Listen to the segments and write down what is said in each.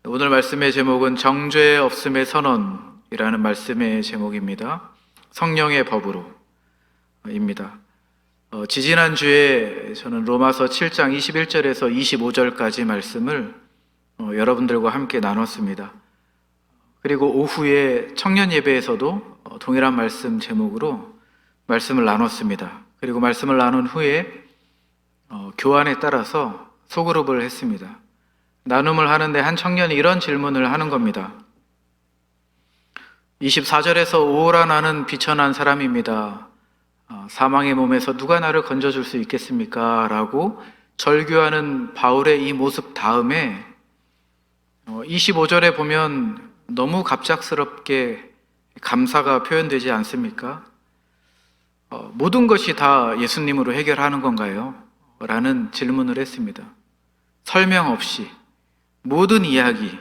오늘 말씀의 제목은 정죄 없음의 선언이라는 말씀의 제목입니다. 성령의 법으로입니다. 지지난주에 저는 로마서 7장 21절에서 25절까지 말씀을 여러분들과 함께 나눴습니다. 그리고 오후에 청년 예배에서도 동일한 말씀 제목으로 말씀을 나눴습니다. 그리고 말씀을 나눈 후에 교환에 따라서 소그룹을 했습니다. 나눔을 하는데 한 청년이 이런 질문을 하는 겁니다. 24절에서 오라 나는 비천한 사람입니다. 사망의 몸에서 누가 나를 건져줄 수 있겠습니까? 라고 절규하는 바울의 이 모습 다음에 25절에 보면 너무 갑작스럽게 감사가 표현되지 않습니까? 모든 것이 다 예수님으로 해결하는 건가요? 라는 질문을 했습니다. 설명 없이 모든 이야기의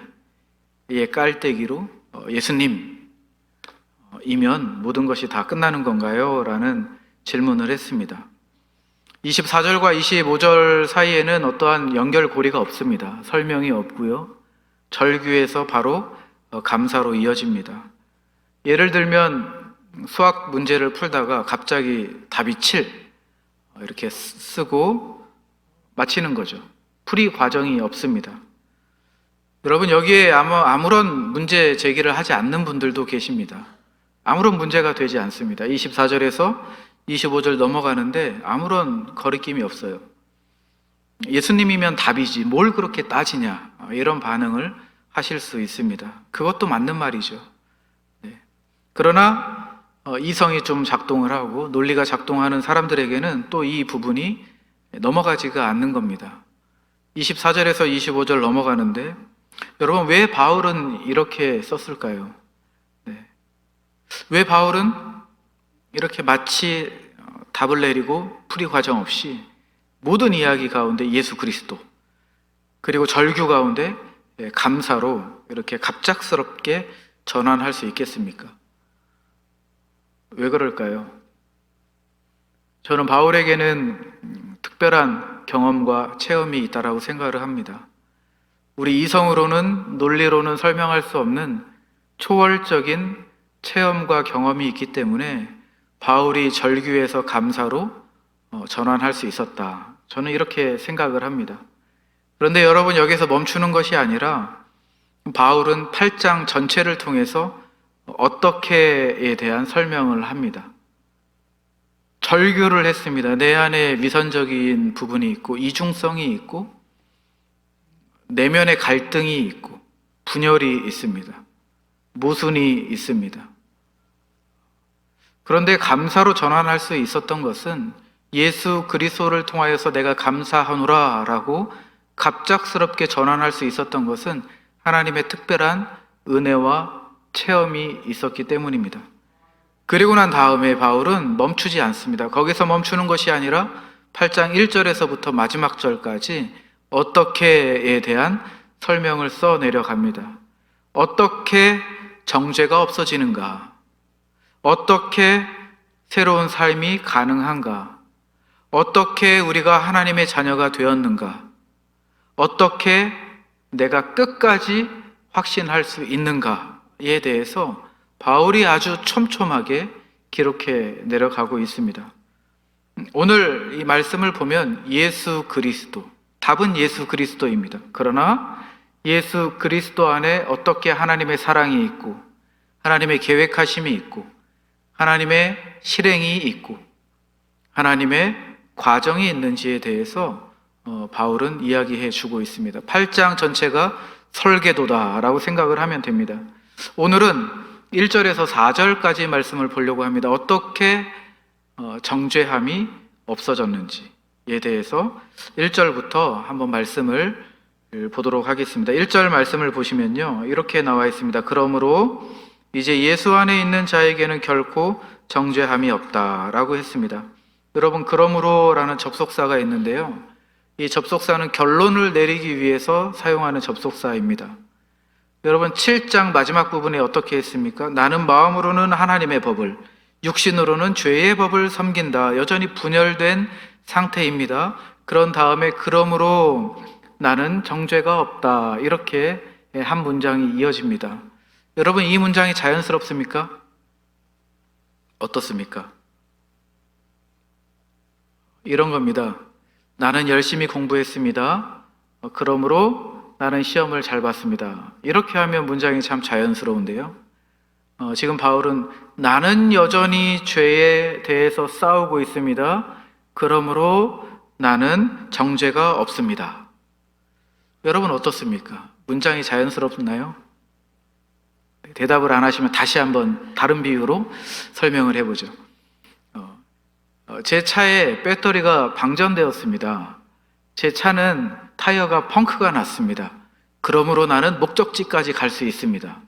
깔때기로 예수님이면 모든 것이 다 끝나는 건가요? 라는 질문을 했습니다. 24절과 25절 사이에는 어떠한 연결고리가 없습니다. 설명이 없고요. 절규에서 바로 감사로 이어집니다. 예를 들면 수학 문제를 풀다가 갑자기 답이 7 이렇게 쓰고 마치는 거죠. 풀이 과정이 없습니다. 여러분, 여기에 아무런 문제 제기를 하지 않는 분들도 계십니다. 아무런 문제가 되지 않습니다. 24절에서 25절 넘어가는데 아무런 거리낌이 없어요. 예수님이면 답이지 뭘 그렇게 따지냐, 이런 반응을 하실 수 있습니다. 그것도 맞는 말이죠. 그러나 이성이 좀 작동을 하고 논리가 작동하는 사람들에게는 또 이 부분이 넘어가지가 않는 겁니다. 24절에서 25절 넘어가는데 여러분, 왜 바울은 이렇게 썼을까요? 왜 바울은 이렇게 마치 답을 내리고 풀이 과정 없이 모든 이야기 가운데 예수 그리스도, 그리고 절규 가운데 감사로 이렇게 갑작스럽게 전환할 수 있겠습니까? 왜 그럴까요? 저는 바울에게는 특별한 경험과 체험이 있다라고 생각을 합니다. 우리 이성으로는, 논리로는 설명할 수 없는 초월적인 체험과 경험이 있기 때문에 바울이 절규에서 감사로 전환할 수 있었다. 저는 이렇게 생각을 합니다. 그런데 여러분, 여기서 멈추는 것이 아니라 바울은 8장 전체를 통해서 어떻게에 대한 설명을 합니다. 절규를 했습니다. 내 안에 위선적인 부분이 있고 이중성이 있고 내면의 갈등이 있고 분열이 있습니다. 모순이 있습니다. 그런데 감사로 전환할 수 있었던 것은 예수 그리스도를 통하여서 내가 감사하노라 라고 갑작스럽게 전환할 수 있었던 것은 하나님의 특별한 은혜와 체험이 있었기 때문입니다. 그리고 난 다음에 바울은 멈추지 않습니다. 거기서 멈추는 것이 아니라 8장 1절에서부터 마지막 절까지 어떻게에 대한 설명을 써 내려갑니다. 어떻게 정죄가 없어지는가? 어떻게 새로운 삶이 가능한가? 어떻게 우리가 하나님의 자녀가 되었는가? 어떻게 내가 끝까지 확신할 수 있는가에 대해서 바울이 아주 촘촘하게 기록해 내려가고 있습니다. 오늘 이 말씀을 보면 예수 그리스도, 답은 예수 그리스도입니다. 그러나 예수 그리스도 안에 어떻게 하나님의 사랑이 있고 하나님의 계획하심이 있고 하나님의 실행이 있고 하나님의 과정이 있는지에 대해서 바울은 이야기해 주고 있습니다. 8장 전체가 설계도다라고 생각을 하면 됩니다. 오늘은 1절에서 4절까지 말씀을 보려고 합니다. 어떻게 정죄함이 없어졌는지에 대해서 1절부터 한번 말씀을 보도록 하겠습니다. 1절 말씀을 보시면요, 이렇게 나와 있습니다. 그러므로 이제 예수 안에 있는 자에게는 결코 정죄함이 없다라고 했습니다. 여러분, 그러므로라는 접속사가 있는데요, 이 접속사는 결론을 내리기 위해서 사용하는 접속사입니다. 여러분, 7장 마지막 부분에 어떻게 했습니까? 나는 마음으로는 하나님의 법을, 육신으로는 죄의 법을 섬긴다. 여전히 분열된 상태입니다. 그런 다음에 그러므로 나는 정죄가 없다, 이렇게 한 문장이 이어집니다. 여러분, 이 문장이 자연스럽습니까? 어떻습니까? 이런 겁니다. 나는 열심히 공부했습니다. 그러므로 나는 시험을 잘 봤습니다. 이렇게 하면 문장이 참 자연스러운데요. 지금 바울은 나는 여전히 죄에 대해서 싸우고 있습니다. 그러므로 나는 정죄가 없습니다. 여러분 어떻습니까? 문장이 자연스럽나요? 대답을 안 하시면 다시 한번 다른 비유로 설명을 해보죠. 제 차에 배터리가 방전되었습니다. 제 차는 타이어가 펑크가 났습니다. 그러므로 나는 목적지까지 갈 수 있습니다.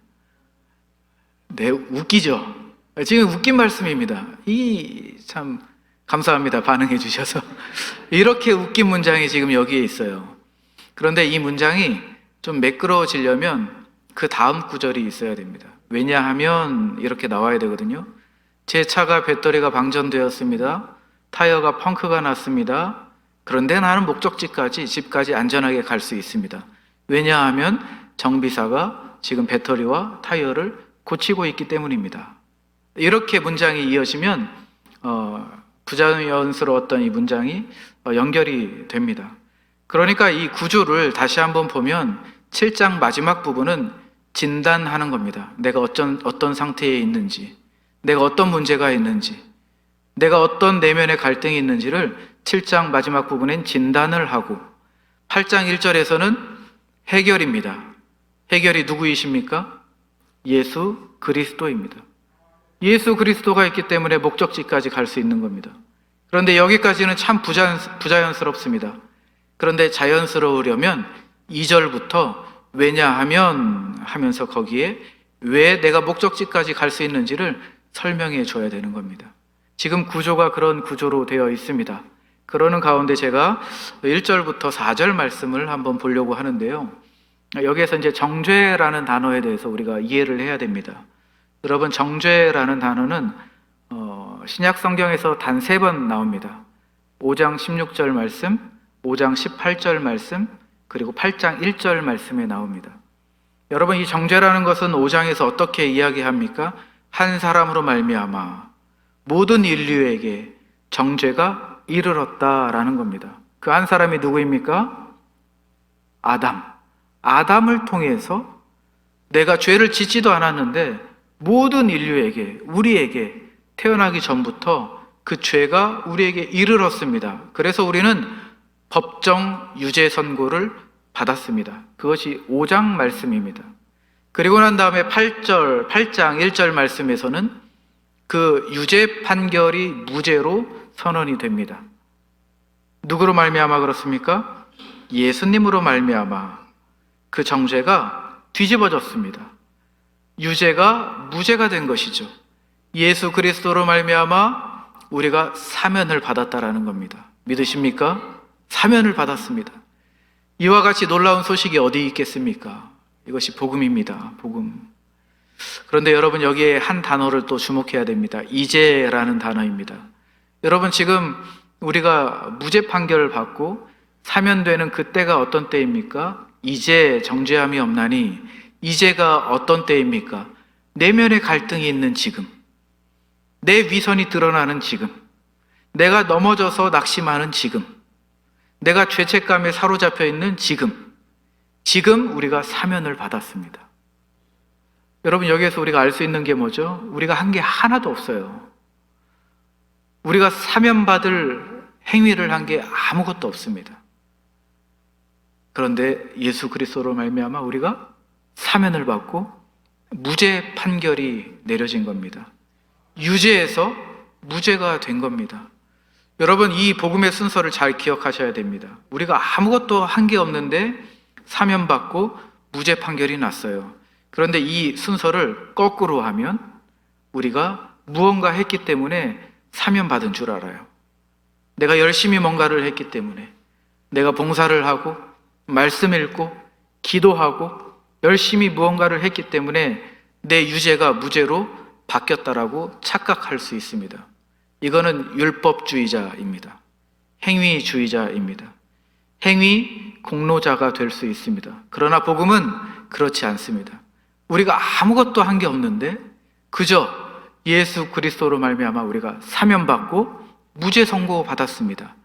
네, 웃기죠? 지금 웃긴 말씀입니다. 참 감사합니다. 반응해 주셔서. 이렇게 웃긴 문장이 지금 여기에 있어요. 그런데 이 문장이 좀 매끄러워지려면 그 다음 구절이 있어야 됩니다. 왜냐하면 이렇게 나와야 되거든요. 제 차가 배터리가 방전되었습니다. 타이어가 펑크가 났습니다. 그런데 나는 목적지까지, 집까지 안전하게 갈 수 있습니다. 왜냐하면 정비사가 지금 배터리와 타이어를 고치고 있기 때문입니다. 이렇게 문장이 이어지면 부자연스러웠던 이 문장이 연결이 됩니다. 그러니까 이 구조를 다시 한번 보면 7장 마지막 부분은 진단하는 겁니다. 내가 어떤 상태에 있는지, 내가 어떤 문제가 있는지, 내가 어떤 내면의 갈등이 있는지를 7장 마지막 부분엔 진단을 하고 8장 1절에서는 해결입니다. 해결이 누구이십니까? 예수 그리스도입니다. 예수 그리스도가 있기 때문에 목적지까지 갈 수 있는 겁니다. 그런데 여기까지는 참 부자연스럽습니다. 그런데 자연스러우려면 2절부터 왜냐하면 하면서 거기에 왜 내가 목적지까지 갈 수 있는지를 설명해 줘야 되는 겁니다. 지금 구조가 그런 구조로 되어 있습니다. 그러는 가운데 제가 1절부터 4절 말씀을 한번 보려고 하는데요. 여기에서 이제 정죄라는 단어에 대해서 우리가 이해를 해야 됩니다. 여러분, 정죄라는 단어는 신약 성경에서 단 3번 나옵니다. 5장 16절 말씀, 5장 18절 말씀, 그리고 8장 1절 말씀에 나옵니다. 여러분, 이 정죄라는 것은 5장에서 어떻게 이야기합니까? 한 사람으로 말미암아 모든 인류에게 정죄가 이르렀다라는 겁니다. 그 한 사람이 누구입니까? 아담을 통해서 내가 죄를 짓지도 않았는데 모든 인류에게, 우리에게 태어나기 전부터 그 죄가 우리에게 이르렀습니다. 그래서 우리는 법정 유죄 선고를 받았습니다. 그것이 5장 말씀입니다. 그리고 난 다음에 8장 1절 말씀에서는 그 유죄 판결이 무죄로 선언이 됩니다. 누구로 말미암아 그렇습니까? 예수님으로 말미암아 그 정죄가 뒤집어졌습니다. 유죄가 무죄가 된 것이죠. 예수 그리스도로 말미암아 우리가 사면을 받았다라는 겁니다. 믿으십니까? 사면을 받았습니다. 이와 같이 놀라운 소식이 어디 있겠습니까? 이것이 복음입니다. 복음. 그런데 여러분, 여기에 한 단어를 또 주목해야 됩니다. 이제라는 단어입니다. 여러분, 지금 우리가 무죄 판결을 받고 사면되는 그때가 어떤 때입니까? 이제 정죄함이 없나니, 이제가 어떤 때입니까? 내면의 갈등이 있는 지금, 내 위선이 드러나는 지금, 내가 넘어져서 낙심하는 지금, 내가 죄책감에 사로잡혀 있는 지금 우리가 사면을 받았습니다. 여러분, 여기에서 우리가 알 수 있는 게 뭐죠? 우리가 한 게 하나도 없어요. 우리가 사면받을 행위를 한 게 아무것도 없습니다. 그런데 예수 그리스도로 말미암아 우리가 사면을 받고 무죄 판결이 내려진 겁니다. 유죄에서 무죄가 된 겁니다. 여러분, 이 복음의 순서를 잘 기억하셔야 됩니다. 우리가 아무것도 한 게 없는데 사면받고 무죄 판결이 났어요. 그런데 이 순서를 거꾸로 하면 우리가 무언가 했기 때문에 사면받은 줄 알아요. 내가 열심히 뭔가를 했기 때문에, 내가 봉사를 하고 말씀 읽고 기도하고 열심히 무언가를 했기 때문에 내 유죄가 무죄로 바뀌었다라고 착각할 수 있습니다. 이거는 율법주의자입니다. 행위주의자입니다. 행위 공로자가 될 수 있습니다. 그러나 복음은 그렇지 않습니다. 우리가 아무것도 한 게 없는데 그저 예수 그리스도로 말미암아 우리가 사면받고 무죄 선고 받았습니다.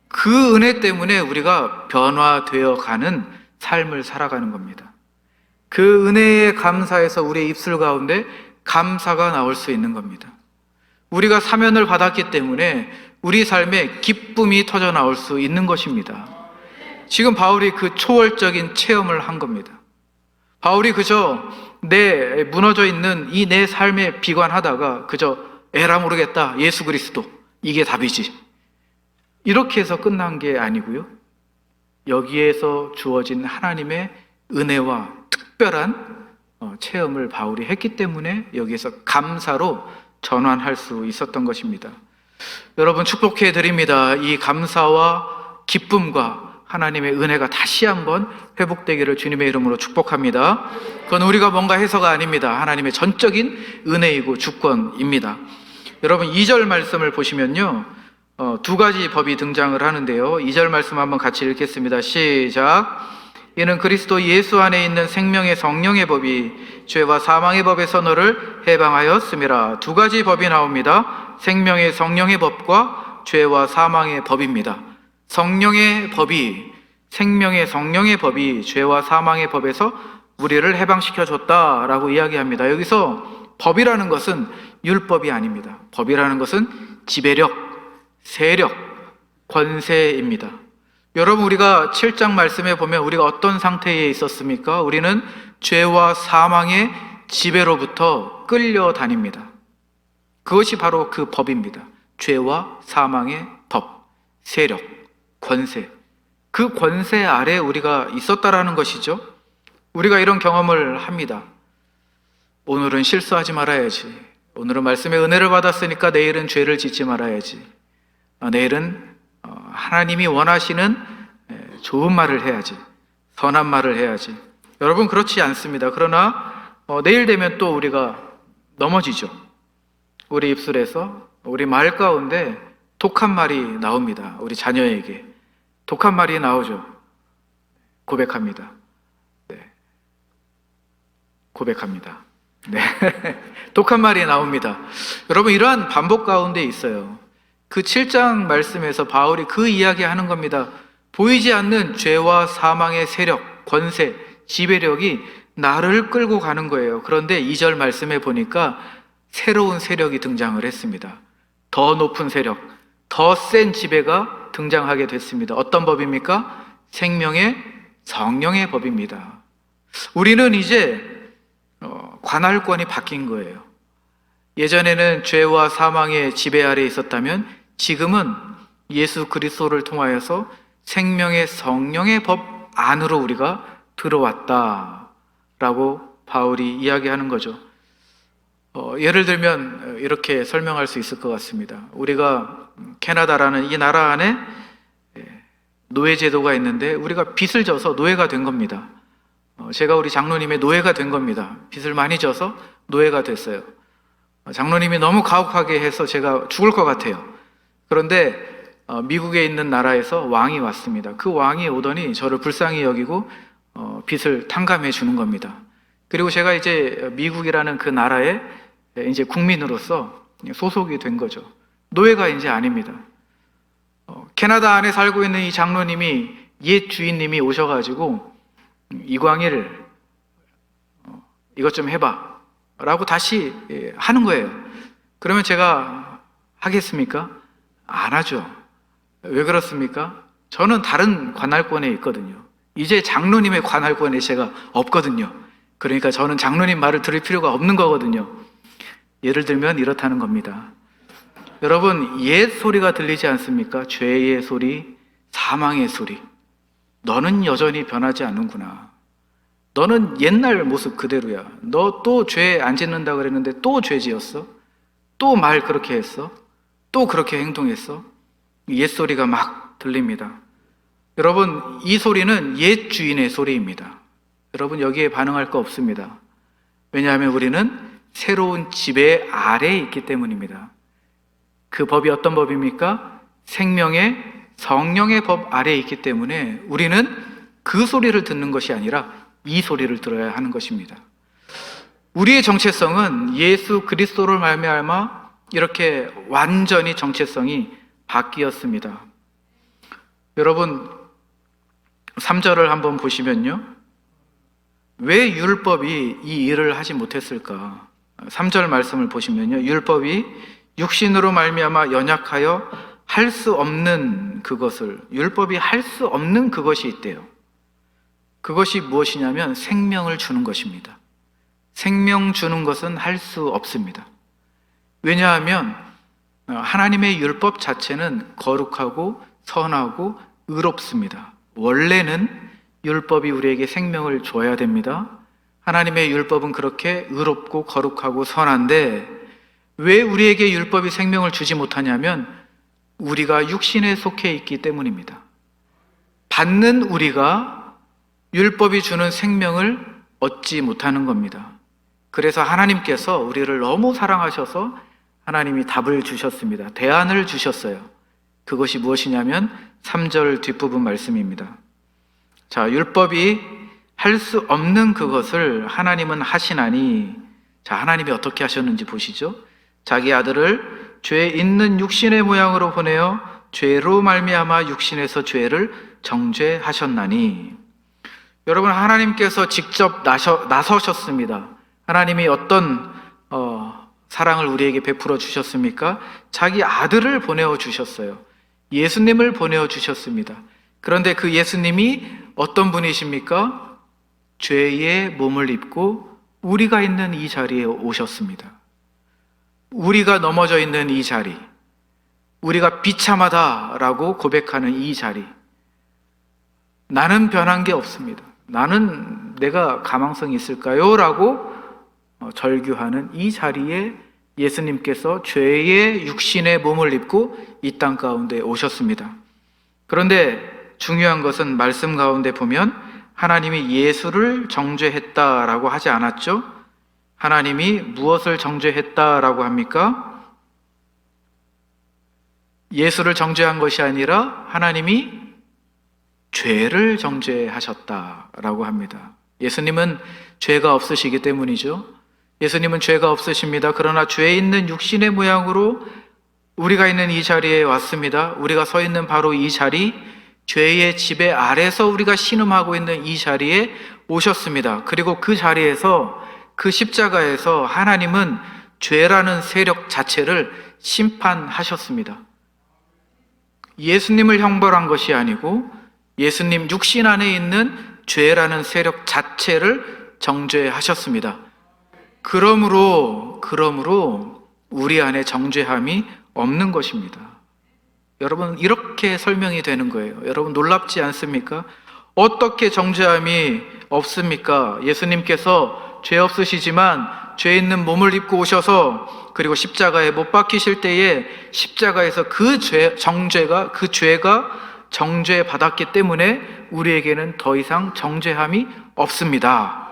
그 은혜 때문에 우리가 변화되어 가는 삶을 살아가는 겁니다. 그 은혜에 감사해서 우리의 입술 가운데 감사가 나올 수 있는 겁니다. 우리가 사면을 받았기 때문에 우리 삶에 기쁨이 터져 나올 수 있는 것입니다. 지금 바울이 그 초월적인 체험을 한 겁니다. 바울이 그저 내 무너져 있는 이 내 삶에 비관하다가 그저 에라 모르겠다, 예수 그리스도 이게 답이지, 이렇게 해서 끝난 게 아니고요, 여기에서 주어진 하나님의 은혜와 특별한 체험을 바울이 했기 때문에 여기에서 감사로 전환할 수 있었던 것입니다. 여러분, 축복해 드립니다. 이 감사와 기쁨과 하나님의 은혜가 다시 한번 회복되기를 주님의 이름으로 축복합니다. 그건 우리가 뭔가 해서가 아닙니다. 하나님의 전적인 은혜이고 주권입니다. 여러분, 2절 말씀을 보시면요, 두 가지 법이 등장을 하는데요, 2절 말씀 한번 같이 읽겠습니다. 시작. 이는 그리스도 예수 안에 있는 생명의 성령의 법이 죄와 사망의 법에서 너를 해방하였음이라. 두 가지 법이 나옵니다. 생명의 성령의 법과 죄와 사망의 법입니다. 성령의 법이, 생명의 성령의 법이 죄와 사망의 법에서 우리를 해방시켜줬다라고 이야기합니다. 여기서 법이라는 것은 율법이 아닙니다. 법이라는 것은 지배력, 세력, 권세입니다. 여러분, 우리가 7장 말씀에 보면 우리가 어떤 상태에 있었습니까? 우리는 죄와 사망의 지배로부터 끌려다닙니다. 그것이 바로 그 법입니다. 죄와 사망의 법, 세력, 권세. 그 권세 아래 우리가 있었다라는 것이죠. 우리가 이런 경험을 합니다. 오늘은 실수하지 말아야지. 오늘은 말씀의 은혜를 받았으니까 내일은 죄를 짓지 말아야지. 내일은 하나님이 원하시는 좋은 말을 해야지, 선한 말을 해야지. 여러분, 그렇지 않습니다. 그러나 내일 되면 또 우리가 넘어지죠. 우리 입술에서, 우리 말 가운데 독한 말이 나옵니다. 우리 자녀에게 독한 말이 나오죠. 고백합니다. 네. 고백합니다. 네. 독한 말이 나옵니다. 여러분, 이러한 반복 가운데 있어요. 그 7장 말씀에서 바울이 그 이야기 하는 겁니다. 보이지 않는 죄와 사망의 세력, 권세, 지배력이 나를 끌고 가는 거예요. 그런데 2절 말씀에 보니까 새로운 세력이 등장을 했습니다. 더 높은 세력, 더 센 지배가 등장하게 됐습니다. 어떤 법입니까? 생명의 성령의 법입니다. 우리는 이제 관할권이 바뀐 거예요. 예전에는 죄와 사망의 지배 아래 있었다면 지금은 예수 그리스도를 통하여서 생명의 성령의 법 안으로 우리가 들어왔다라고 바울이 이야기하는 거죠. 예를 들면 이렇게 설명할 수 있을 것 같습니다. 우리가 캐나다라는 이 나라 안에 노예 제도가 있는데 우리가 빚을 져서 노예가 된 겁니다. 제가 우리 장로님의 노예가 된 겁니다. 빚을 많이 져서 노예가 됐어요. 장로님이 너무 가혹하게 해서 제가 죽을 것 같아요. 그런데 미국에 있는 나라에서 왕이 왔습니다. 그 왕이 오더니 저를 불쌍히 여기고 빚을 탕감해 주는 겁니다. 그리고 제가 이제 미국이라는 그 나라에 이제 국민으로서 소속이 된 거죠. 노예가 이제 아닙니다. 캐나다 안에 살고 있는 이 장로님이, 옛 주인님이 오셔가지고 이광일 이것 좀 해봐 라고 다시 하는 거예요. 그러면 제가 하겠습니까? 안 하죠. 왜 그렇습니까? 저는 다른 관할권에 있거든요. 이제 장로님의 관할권에 제가 없거든요. 그러니까 저는 장로님 말을 들을 필요가 없는 거거든요. 예를 들면 이렇다는 겁니다. 여러분, 옛 소리가 들리지 않습니까? 죄의 소리, 사망의 소리. 너는 여전히 변하지 않는구나. 너는 옛날 모습 그대로야. 너 또 죄 안 짓는다 그랬는데 또 죄 지었어? 또 말 그렇게 했어? 또 그렇게 행동했어? 옛 소리가 막 들립니다. 여러분, 이 소리는 옛 주인의 소리입니다. 여러분, 여기에 반응할 거 없습니다. 왜냐하면 우리는 새로운 지배 아래에 있기 때문입니다. 그 법이 어떤 법입니까? 생명의 성령의 법 아래에 있기 때문에 우리는 그 소리를 듣는 것이 아니라 이 소리를 들어야 하는 것입니다. 우리의 정체성은 예수 그리스도를 말미암아 이렇게 완전히 정체성이 바뀌었습니다. 여러분 3절을 한번 보시면요, 왜 율법이 이 일을 하지 못했을까? 3절 말씀을 보시면요, 율법이 육신으로 말미암아 연약하여 할 수 없는 그것을, 율법이 할 수 없는 그것이 있대요. 그것이 무엇이냐면 생명을 주는 것입니다. 생명 주는 것은 할 수 없습니다. 왜냐하면 하나님의 율법 자체는 거룩하고 선하고 의롭습니다. 원래는 율법이 우리에게 생명을 줘야 됩니다. 하나님의 율법은 그렇게 의롭고 거룩하고 선한데 왜 우리에게 율법이 생명을 주지 못하냐면 우리가 육신에 속해 있기 때문입니다. 받는 우리가 율법이 주는 생명을 얻지 못하는 겁니다. 그래서 하나님께서 우리를 너무 사랑하셔서 하나님이 답을 주셨습니다. 대안을 주셨어요. 그것이 무엇이냐면 3절 뒷부분 말씀입니다. 자, 율법이 할 수 없는 그것을 하나님은 하시나니, 자, 하나님이 어떻게 하셨는지 보시죠. 자기 아들을 죄 있는 육신의 모양으로 보내어 죄로 말미암아 육신에서 죄를 정죄하셨나니. 여러분, 하나님께서 직접 나서셨습니다. 하나님이 어떤 사랑을 우리에게 베풀어 주셨습니까? 자기 아들을 보내어 주셨어요. 예수님을 보내어 주셨습니다. 그런데 그 예수님이 어떤 분이십니까? 죄의 몸을 입고 우리가 있는 이 자리에 오셨습니다. 우리가 넘어져 있는 이 자리, 우리가 비참하다라고 고백하는 이 자리, 나는 변한 게 없습니다. 나는 내가 가망성이 있을까요? 라고 절규하는 이 자리에 예수님께서 죄의 육신의 몸을 입고 이 땅 가운데 오셨습니다. 그런데 중요한 것은 말씀 가운데 보면 하나님이 예수를 정죄했다라고 하지 않았죠? 하나님이 무엇을 정죄했다라고 합니까? 예수를 정죄한 것이 아니라 하나님이 죄를 정죄하셨다라고 합니다. 예수님은 죄가 없으시기 때문이죠. 예수님은 죄가 없으십니다. 그러나 죄 있는 육신의 모양으로 우리가 있는 이 자리에 왔습니다. 우리가 서 있는 바로 이 자리, 죄의 지배 아래서 우리가 신음하고 있는 이 자리에 오셨습니다. 그리고 그 자리에서, 그 십자가에서 하나님은 죄라는 세력 자체를 심판하셨습니다. 예수님을 형벌한 것이 아니고 예수님 육신 안에 있는 죄라는 세력 자체를 정죄하셨습니다. 그러므로 우리 안에 정죄함이 없는 것입니다. 여러분, 이렇게 설명이 되는 거예요. 여러분, 놀랍지 않습니까? 어떻게 정죄함이 없습니까? 예수님께서 죄 없으시지만 죄 있는 몸을 입고 오셔서 그리고 십자가에 못 박히실 때에 십자가에서 그 죄가 정죄받았기 때문에 우리에게는 더 이상 정죄함이 없습니다.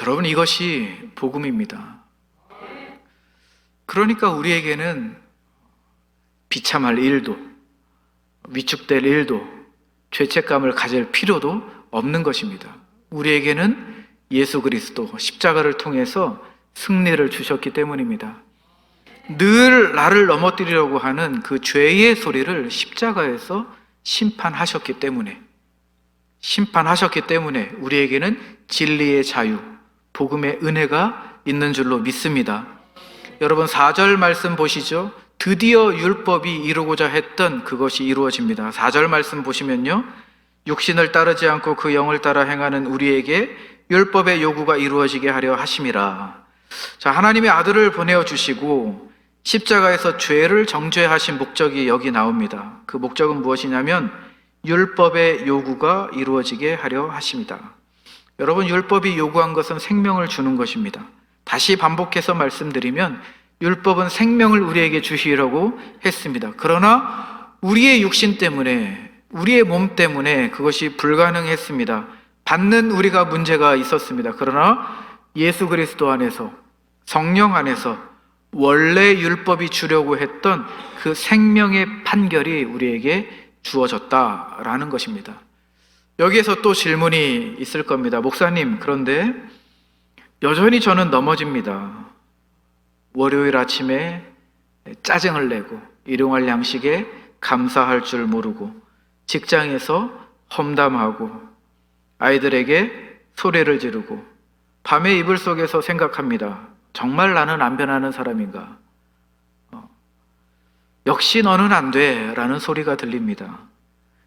여러분, 이것이 복음입니다. 그러니까 우리에게는 비참할 일도, 위축될 일도, 죄책감을 가질 필요도 없는 것입니다. 우리에게는 예수 그리스도 십자가를 통해서 승리를 주셨기 때문입니다. 늘 나를 넘어뜨리려고 하는 그 죄의 소리를 십자가에서 심판하셨기 때문에 우리에게는 진리의 자유, 복음의 은혜가 있는 줄로 믿습니다. 여러분, 4절 말씀 보시죠. 드디어 율법이 이루고자 했던 그것이 이루어집니다. 4절 말씀 보시면요, 육신을 따르지 않고 그 영을 따라 행하는 우리에게 율법의 요구가 이루어지게 하려 하심이라. 자, 하나님의 아들을 보내어 주시고 십자가에서 죄를 정죄하신 목적이 여기 나옵니다. 그 목적은 무엇이냐면 율법의 요구가 이루어지게 하려 하십니다. 여러분, 율법이 요구한 것은 생명을 주는 것입니다. 다시 반복해서 말씀드리면 율법은 생명을 우리에게 주시려고 했습니다. 그러나 우리의 육신 때문에, 우리의 몸 때문에 그것이 불가능했습니다. 받는 우리가 문제가 있었습니다. 그러나 예수 그리스도 안에서, 성령 안에서 원래 율법이 주려고 했던 그 생명의 판결이 우리에게 주어졌다라는 것입니다. 여기에서 또 질문이 있을 겁니다. 목사님, 그런데 여전히 저는 넘어집니다. 월요일 아침에 짜증을 내고 일용할 양식에 감사할 줄 모르고 직장에서 험담하고 아이들에게 소리를 지르고 밤에 이불 속에서 생각합니다. 정말 나는 안 변하는 사람인가? 역시 너는 안 돼 라는 소리가 들립니다.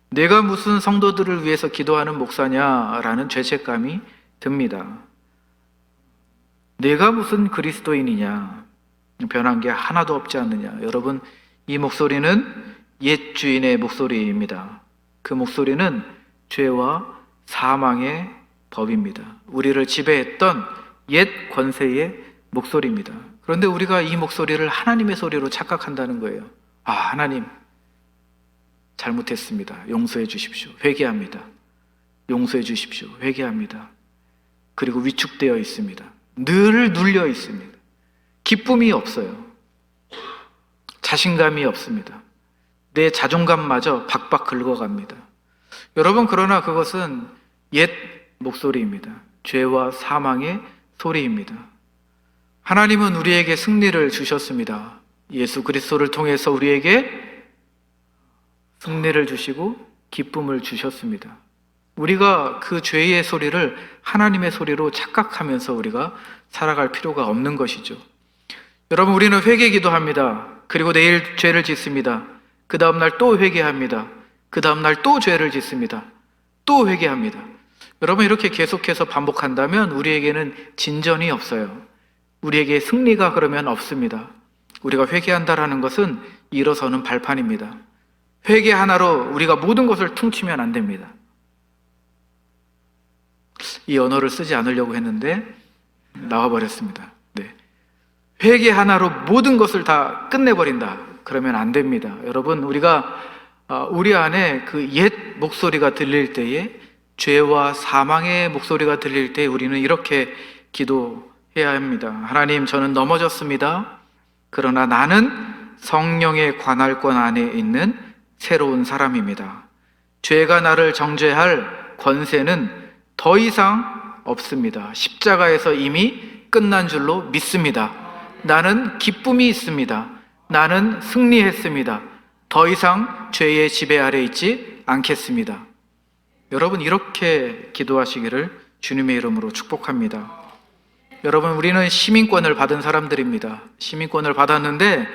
내가 무슨 성도들을 위해서 기도하는 목사냐라는 죄책감이 듭니다. 내가 무슨 그리스도인이냐? 변한 게 하나도 없지 않느냐? 여러분, 이 목소리는 옛 주인의 목소리입니다. 그 목소리는 죄와 사망의 법입니다. 우리를 지배했던 옛 권세의 목소리입니다. 그런데 우리가 이 목소리를 하나님의 소리로 착각한다는 거예요. 아, 하나님, 잘못했습니다. 용서해 주십시오. 회개합니다. 용서해 주십시오. 회개합니다. 그리고 위축되어 있습니다. 늘 눌려 있습니다. 기쁨이 없어요. 자신감이 없습니다. 내 자존감마저 박박 긁어갑니다. 여러분, 그러나 그것은 옛 목소리입니다. 죄와 사망의 소리입니다. 하나님은 우리에게 승리를 주셨습니다. 예수 그리스도를 통해서 우리에게 승리를 주시고 기쁨을 주셨습니다. 우리가 그 죄의 소리를 하나님의 소리로 착각하면서 우리가 살아갈 필요가 없는 것이죠. 여러분, 우리는 회개 기도합니다. 그리고 내일 죄를 짓습니다. 그 다음날 또 회개합니다. 그 다음날 또 죄를 짓습니다. 또 회개합니다. 여러분, 이렇게 계속해서 반복한다면 우리에게는 진전이 없어요. 우리에게 승리가 그러면 없습니다. 우리가 회개한다라는 것은 일어서는 발판입니다. 회개 하나로 우리가 모든 것을 퉁치면 안 됩니다. 이 언어를 쓰지 않으려고 했는데 나와버렸습니다. 네. 회개 하나로 모든 것을 다 끝내버린다. 그러면 안 됩니다. 여러분, 우리가 우리 안에 그 옛 목소리가 들릴 때에, 죄와 사망의 목소리가 들릴 때 우리는 이렇게 기도해야 합니다. 하나님, 저는 넘어졌습니다. 그러나 나는 성령의 관할권 안에 있는 새로운 사람입니다. 죄가 나를 정죄할 권세는 더 이상 없습니다. 십자가에서 이미 끝난 줄로 믿습니다. 나는 기쁨이 있습니다. 나는 승리했습니다. 더 이상 죄의 지배 아래 있지 않겠습니다. 여러분, 이렇게 기도하시기를 주님의 이름으로 축복합니다. 여러분, 우리는 시민권을 받은 사람들입니다. 시민권을 받았는데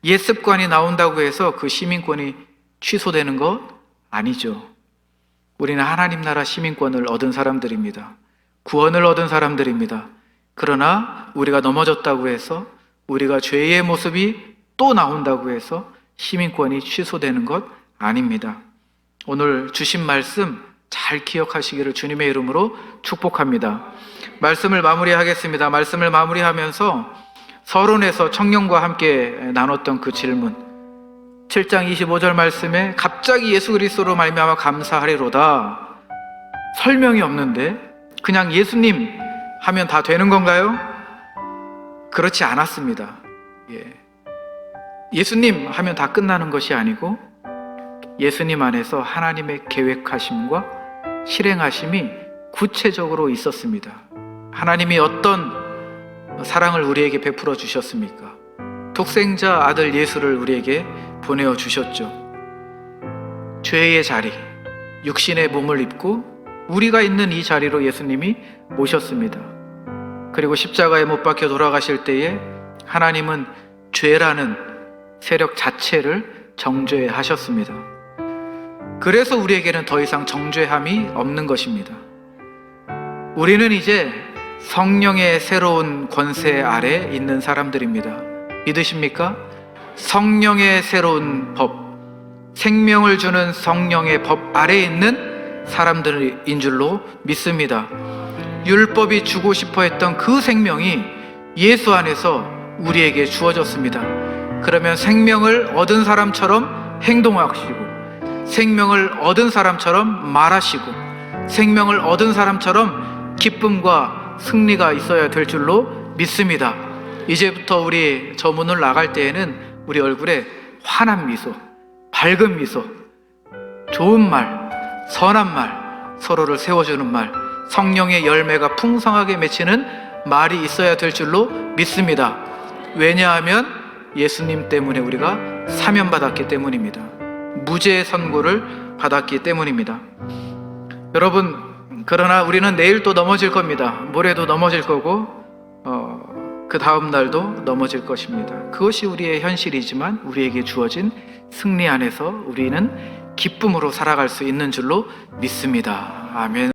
옛 습관이 나온다고 해서 그 시민권이 취소되는 것 아니죠. 우리는 하나님 나라 시민권을 얻은 사람들입니다. 구원을 얻은 사람들입니다. 그러나 우리가 넘어졌다고 해서, 우리가 죄의 모습이 또 나온다고 해서 시민권이 취소되는 것 아닙니다. 오늘 주신 말씀 잘 기억하시기를 주님의 이름으로 축복합니다. 말씀을 마무리하겠습니다. 말씀을 마무리하면서 서론에서 청년과 함께 나눴던 그 질문, 7장 25절 말씀에 갑자기 예수 그리스도로 말미암아 감사하리로다. 설명이 없는데 그냥 예수님 하면 다 되는 건가요? 그렇지 않았습니다. 예수님 하면 다 끝나는 것이 아니고 예수님 안에서 하나님의 계획하심과 실행하심이 구체적으로 있었습니다. 하나님이 어떤 사랑을 우리에게 베풀어 주셨습니까? 독생자 아들 예수를 우리에게 보내어 주셨죠. 죄의 자리, 육신의 몸을 입고 우리가 있는 이 자리로 예수님이 모셨습니다. 그리고 십자가에 못 박혀 돌아가실 때에 하나님은 죄라는 세력 자체를 정죄하셨습니다. 그래서 우리에게는 더 이상 정죄함이 없는 것입니다. 우리는 이제 성령의 새로운 권세 아래 있는 사람들입니다. 믿으십니까? 성령의 새로운 법, 생명을 주는 성령의 법 아래에 있는 사람들인 줄로 믿습니다. 율법이 주고 싶어 했던 그 생명이 예수 안에서 우리에게 주어졌습니다. 그러면 생명을 얻은 사람처럼 행동하시고, 생명을 얻은 사람처럼 말하시고, 생명을 얻은 사람처럼 기쁨과 승리가 있어야 될 줄로 믿습니다. 이제부터 우리 저 문을 나갈 때에는 우리 얼굴에 환한 미소, 밝은 미소, 좋은 말, 선한 말, 서로를 세워주는 말, 성령의 열매가 풍성하게 맺히는 말이 있어야 될 줄로 믿습니다. 왜냐하면 예수님 때문에 우리가 사면받았기 때문입니다. 무죄의 선고를 받았기 때문입니다. 여러분, 그러나 우리는 내일 또 넘어질 겁니다. 모레도 넘어질 거고 그 다음 날도 넘어질 것입니다. 그것이 우리의 현실이지만 우리에게 주어진 승리 안에서 우리는 기쁨으로 살아갈 수 있는 줄로 믿습니다. 아멘.